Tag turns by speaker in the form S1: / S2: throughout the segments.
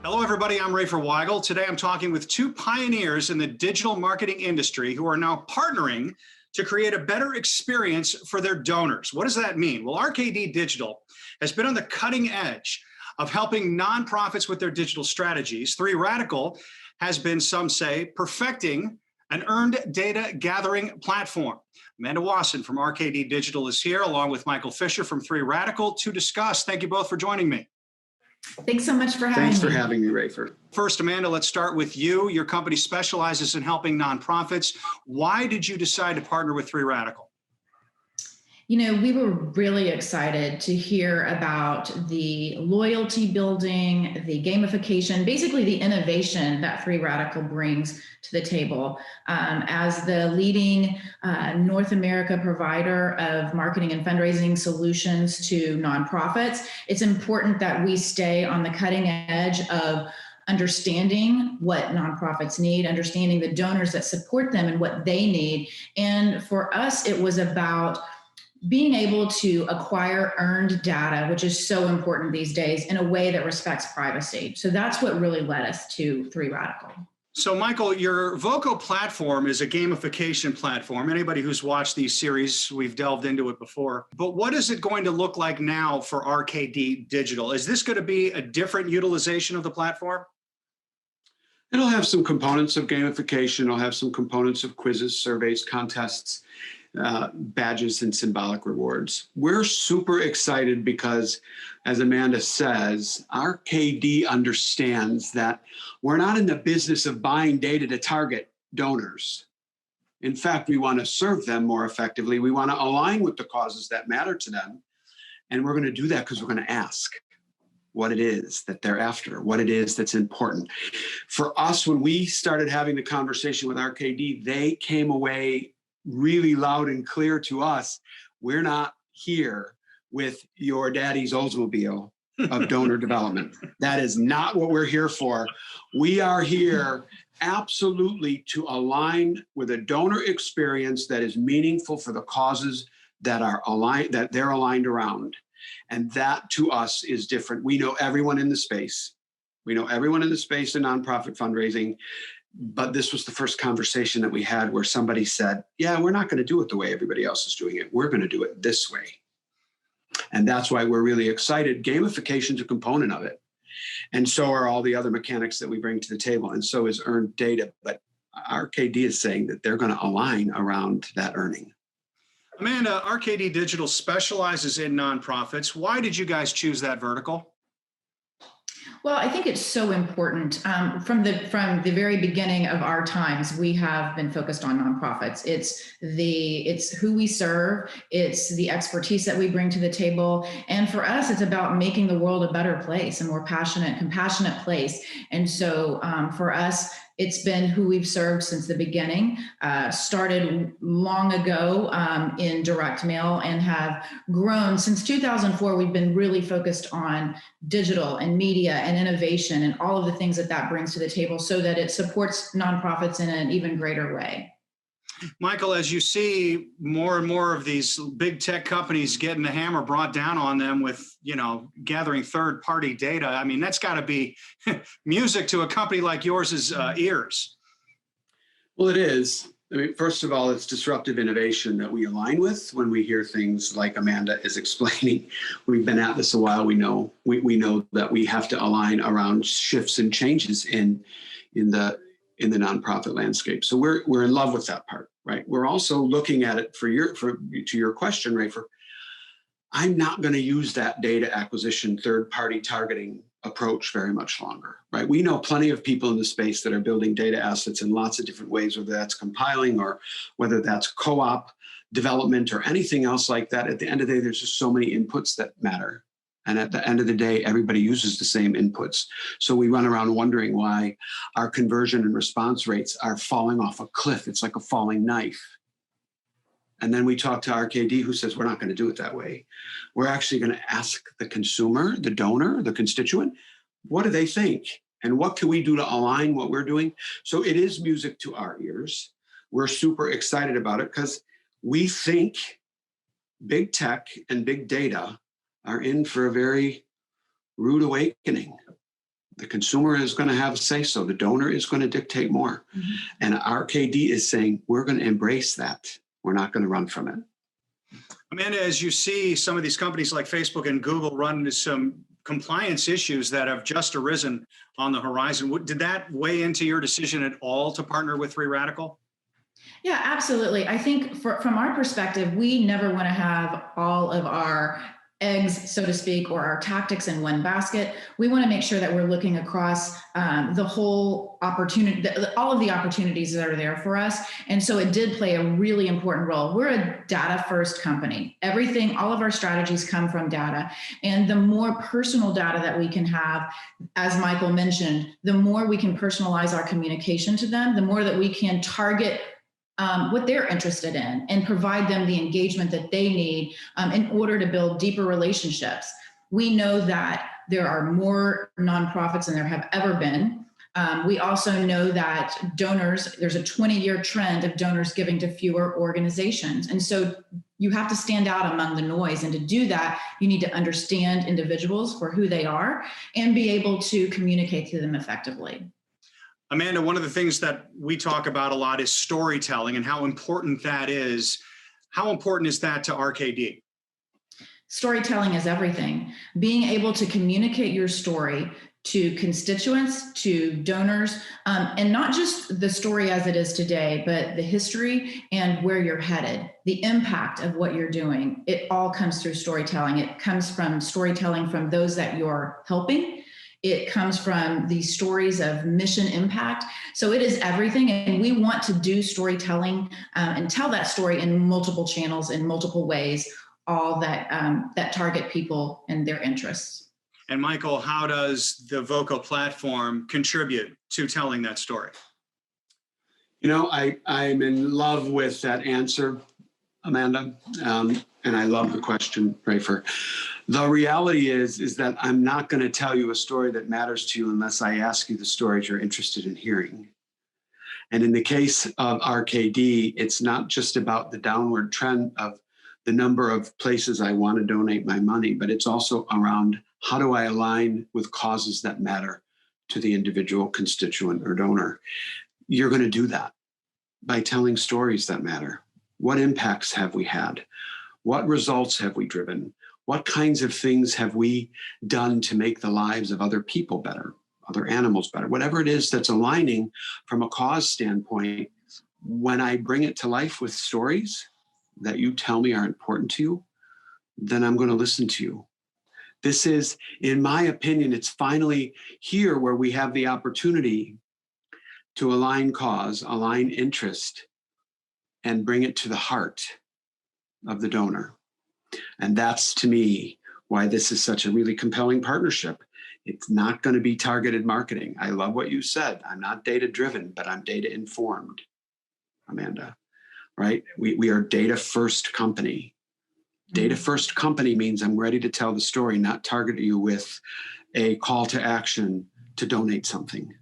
S1: Hello, everybody. I'm Rafer Weigel. Today, I'm talking with two pioneers in the digital marketing industry who are now partnering to create a better experience for their donors. What does that mean? Well, RKD Digital has been on the cutting edge of helping nonprofits with their digital strategies. 3radical has been, some say, perfecting an earned data gathering platform. Amanda Wasson from RKD Digital is here, along with Michael Fisher from 3radical, to discuss. Thank you both for joining me.
S2: Thanks so much for having me.
S3: Thanks for having me, Rafer.
S1: First, Amanda, let's start with you. Your company specializes in helping nonprofits. Why did you decide to partner with 3radical?
S2: You know, we were really excited to hear about the loyalty building, the gamification, basically the innovation that 3radical brings to the table. As the leading North America provider of marketing and fundraising solutions to nonprofits, it's important that we stay on the cutting edge of understanding what nonprofits need, understanding the donors that support them and what they need. And for us, it was about being able to acquire earned data, which is so important these days, in a way that respects privacy. So that's what really led us to 3radical.
S1: So, Michael, your Voco platform is a gamification platform. Anybody who's watched these series, we've delved into it before. But what is it going to look like now for RKD Digital? Is this going to be a different utilization of the platform?
S3: It'll have some components of gamification. It'll have some components of quizzes, surveys, contests, badges, and symbolic rewards. We're super excited because, as Amanda says, RKD understands that we're not in the business of buying data to target donors. In fact, we want to serve them more effectively. We want to align with the causes that matter to them. And we're going to do that because we're going to ask what it is that they're after, what it is that's important. For us, when we started having the conversation with RKD, they came away really loud and clear to us. We're not here with your daddy's Oldsmobile of donor development. That is not what we're here for. We are here absolutely to align with a donor experience that is meaningful for the causes that are aligned, that they're aligned around. And that to us is different. We know everyone in the space. We know everyone in the space in nonprofit fundraising. But this was the first conversation that we had where somebody said, yeah, we're not going to do it the way everybody else is doing it. We're going to do it this way. And that's why we're really excited. Gamification is a component of it. And so are all the other mechanics that we bring to the table. And so is earned data. But RKD is saying that they're going to align around that earning.
S1: Amanda, RKD Digital specializes in nonprofits. Why did you guys choose that vertical?
S2: Well, I think it's so important. From the very beginning of our times, we have been focused on nonprofits. It's who we serve. It's the expertise that we bring to the table. And for us, it's about making the world a better place, a more passionate, compassionate place. And so for us, it's been who we've served since the beginning, started long ago in direct mail and have grown. Since 2004, we've been really focused on digital and media and innovation and all of the things that that brings to the table so that it supports nonprofits in an even greater way.
S1: Michael, as you see more and more of these big tech companies getting the hammer brought down on them with, gathering third-party data, I mean, that's got to be music to a company like yours' ears.
S3: Well, it is. I mean, first of all, it's disruptive innovation that we align with when we hear things like Amanda is explaining. We've been at this a while. We know that we have to align around shifts and changes in the nonprofit landscape. So we're in love with that part, right? We're also looking at it to your question, Rafer. I'm not going to use that data acquisition, third-party targeting approach very much longer, right? We know plenty of people in the space that are building data assets in lots of different ways, whether that's compiling or whether that's co-op development or anything else like that. At the end of the day, there's just so many inputs that matter. And at the end of the day, everybody uses the same inputs. So we run around wondering why our conversion and response rates are falling off a cliff. It's like a falling knife. And then we talk to RKD, who says, we're not going to do it that way. We're actually going to ask the consumer, the donor, the constituent, what do they think? And what can we do to align what we're doing? So it is music to our ears. We're super excited about it because we think big tech and big data are in for a very rude awakening. The consumer is going to have a say so. The donor is going to dictate more. Mm-hmm. And RKD is saying, we're going to embrace that. We're not going to run from it.
S1: Amanda, as you see some of these companies like Facebook and Google run into some compliance issues that have just arisen on the horizon, did that weigh into your decision at all to partner with 3radical?
S2: Yeah, absolutely. I think from our perspective, we never want to have all of our eggs, so to speak, or our tactics in one basket. We want to make sure that we're looking across the whole opportunity, all of the opportunities that are there for us. And so it did play a really important role. We're a data first company. All of our strategies come from data. And the more personal data that we can have, as Michael mentioned, the more we can personalize our communication to them, the more that we can target what they're interested in and provide them the engagement that they need in order to build deeper relationships. We know that there are more nonprofits than there have ever been. We also know that there's a 20-year trend of donors giving to fewer organizations. And so you have to stand out among the noise. And to do that, you need to understand individuals for who they are and be able to communicate to them effectively.
S1: Amanda, one of the things that we talk about a lot is storytelling and how important that is. How important is that to RKD?
S2: Storytelling is everything. Being able to communicate your story to constituents, to donors, and not just the story as it is today, but the history and where you're headed, the impact of what you're doing. It all comes through storytelling. It comes from storytelling from those that you're helping. It comes from the stories of mission impact. So it is everything. And we want to do storytelling and tell that story in multiple channels, in multiple ways, all that target people and their interests.
S1: And Michael, how does the Voco platform contribute to telling that story?
S3: You know, I'm in love with that answer, Amanda. And I love the question, Rafer. The reality is that I'm not going to tell you a story that matters to you unless I ask you the stories you're interested in hearing. And in the case of RKD, it's not just about the downward trend of the number of places I want to donate my money, but it's also around how do I align with causes that matter to the individual constituent or donor. You're going to do that by telling stories that matter. What impacts have we had? What results have we driven? What kinds of things have we done to make the lives of other people better, other animals better? Whatever it is that's aligning from a cause standpoint, when I bring it to life with stories that you tell me are important to you, then I'm going to listen to you. This is, in my opinion, it's finally here where we have the opportunity to align cause, align interest, and bring it to the heart of the donor. And that's, to me, why this is such a really compelling partnership. It's not going to be targeted marketing. I love what you said. I'm not data-driven, but I'm data-informed, Amanda, right? We are data-first company. Data-first company means I'm ready to tell the story, not target you with a call to action to donate something.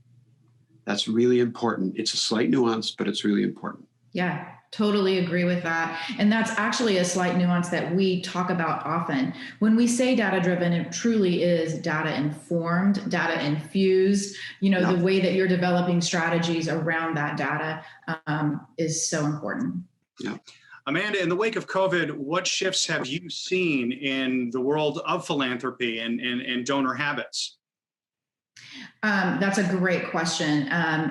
S3: That's really important. It's a slight nuance, but it's really important.
S2: Yeah, totally agree with that. And that's actually a slight nuance that we talk about often. When we say data-driven, it truly is data-informed, data-infused. You know, the way that you're developing strategies around that data is so important.
S3: Yeah.
S1: Amanda, in the wake of COVID, what shifts have you seen in the world of philanthropy and donor habits?
S2: That's a great question.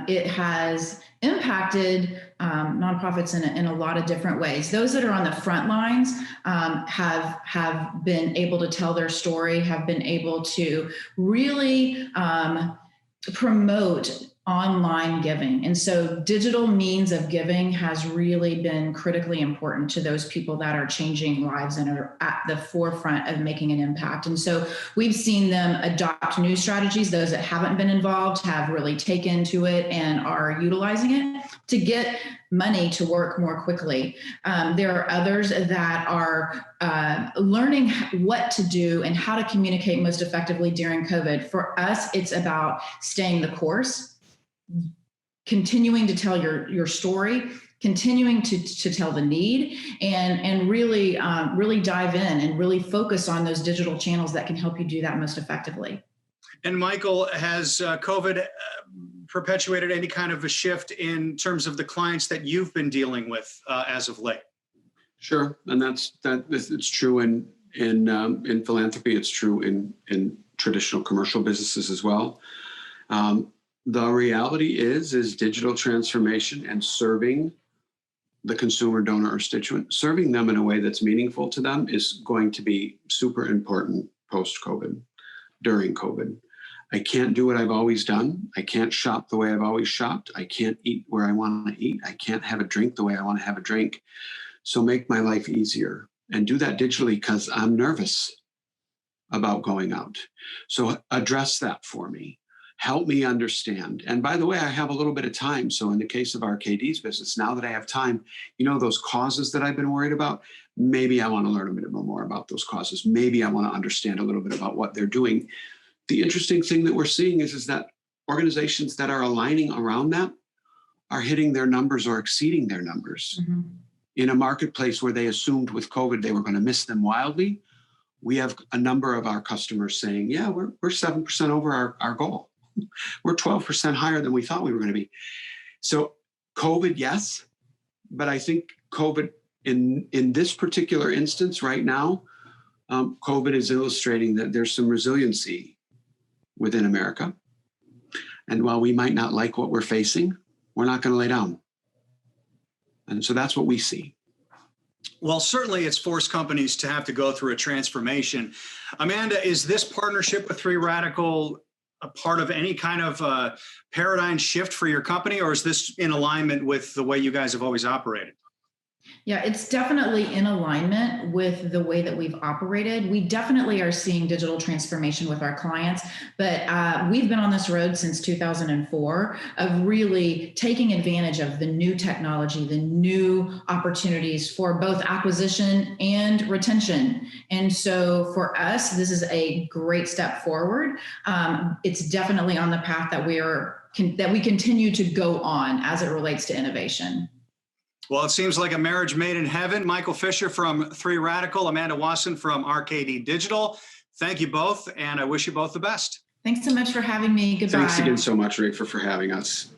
S2: It has impacted nonprofits in a lot of different ways. Those that are on the front lines have been able to tell their story, have been able to really promote online giving. And so digital means of giving has really been critically important to those people that are changing lives and are at the forefront of making an impact. And so we've seen them adopt new strategies. Those that haven't been involved have really taken to it and are utilizing it to get money to work more quickly. There are others that are learning what to do and how to communicate most effectively during COVID. For us, it's about staying the course, continuing to tell your story, continuing to tell the need, and really dive in and really focus on those digital channels that can help you do that most effectively.
S1: And Michael, has COVID perpetuated any kind of a shift in terms of the clients that you've been dealing with as of late?
S3: Sure, and it's true in philanthropy. It's true in traditional commercial businesses as well. The reality is digital transformation and serving the consumer, donor, or constituent, serving them in a way that's meaningful to them is going to be super important post-COVID, during COVID. I can't do what I've always done. I can't shop the way I've always shopped. I can't eat where I want to eat. I can't have a drink the way I want to have a drink. So make my life easier and do that digitally because I'm nervous about going out. So address that for me. Help me understand. And by the way, I have a little bit of time. So in the case of RKD's business, now that I have time, those causes that I've been worried about, maybe I want to learn a bit more about those causes. Maybe I want to understand a little bit about what they're doing. The interesting thing that we're seeing is that organizations that are aligning around that are hitting their numbers or exceeding their numbers. Mm-hmm. In a marketplace where they assumed with COVID they were going to miss them wildly, we have a number of our customers saying, yeah, we're 7% over our goal. We're 12% higher than we thought we were going to be. So COVID, yes, but I think COVID in this particular instance right now, COVID is illustrating that there's some resiliency within America. And while we might not like what we're facing, we're not going to lay down. And so that's what we see.
S1: Well, certainly it's forced companies to have to go through a transformation. Amanda, is this partnership with 3radical a part of any kind of paradigm shift for your company, or is this in alignment with the way you guys have always operated?
S2: Yeah, it's definitely in alignment with the way that we've operated. We definitely are seeing digital transformation with our clients, but we've been on this road since 2004 of really taking advantage of the new technology, the new opportunities for both acquisition and retention. And so for us, this is a great step forward. It's definitely on the path that we continue to go on as it relates to innovation.
S1: Well, it seems like a marriage made in heaven. Michael Fisher from 3radical, Amanda Wasson from RKD Digital. Thank you both, and I wish you both the best.
S2: Thanks so much for having me. Goodbye.
S3: Thanks again so much, Ray, for having us.